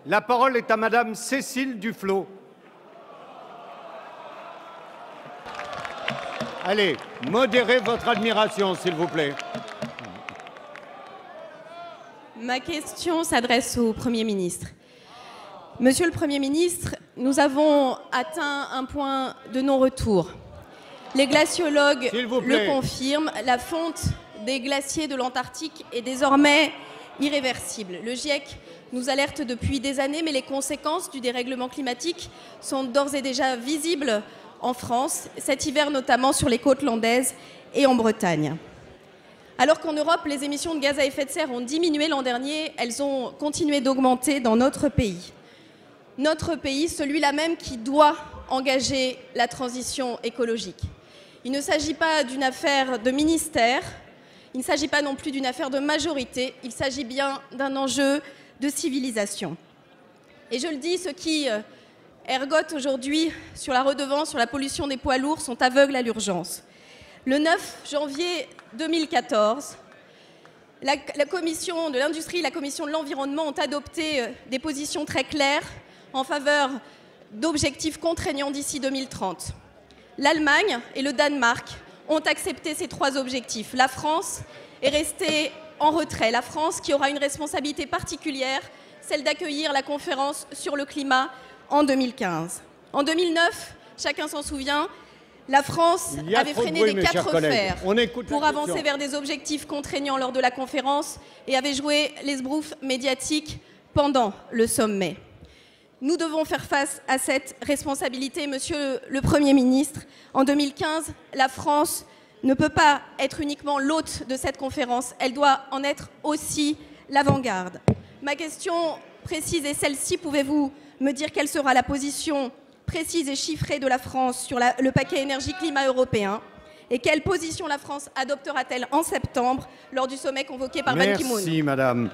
La parole est à Madame Cécile Duflot. Allez, modérez votre admiration, s'il vous plaît. Ma question s'adresse au Premier ministre. Monsieur le Premier ministre, nous avons atteint un point de non-retour. Les glaciologues le confirment, la fonte des glaciers de l'Antarctique est désormais irréversible. Le GIEC nous alerte depuis des années, mais les conséquences du dérèglement climatique sont d'ores et déjà visibles en France, cet hiver notamment sur les côtes landaises et en Bretagne. Alors qu'en Europe, les émissions de gaz à effet de serre ont diminué l'an dernier, elles ont continué d'augmenter dans notre pays. Notre pays, celui-là même qui doit engager la transition écologique. Il ne s'agit pas d'une affaire de ministère, il ne s'agit pas non plus d'une affaire de majorité, il s'agit bien d'un enjeu de civilisation. Et je le dis, ceux qui ergotent aujourd'hui sur la redevance, sur la pollution des poids lourds, sont aveugles à l'urgence. Le 9 janvier 2014, la Commission de l'Industrie et la Commission de l'Environnement ont adopté des positions très claires en faveur d'objectifs contraignants d'ici 2030. L'Allemagne et le Danemark ont accepté ces 3 objectifs. La France est restée en retrait. La France qui aura une responsabilité particulière, celle d'accueillir la conférence sur le climat en 2015. En 2009, chacun s'en souvient, la France avait freiné des 4 fers pour avancer vers des objectifs contraignants lors de la conférence et avait joué l'esbrouf médiatique pendant le sommet. Nous devons faire face à cette responsabilité, Monsieur le Premier ministre. En 2015, la France ne peut pas être uniquement l'hôte de cette conférence, elle doit en être aussi l'avant-garde. Ma question précise est celle-ci, pouvez-vous me dire quelle sera la position précise et chiffrée de la France sur le paquet énergie-climat européen et quelle position la France adoptera-t-elle en septembre lors du sommet convoqué par Ban Ki-moon ? Merci, Madame.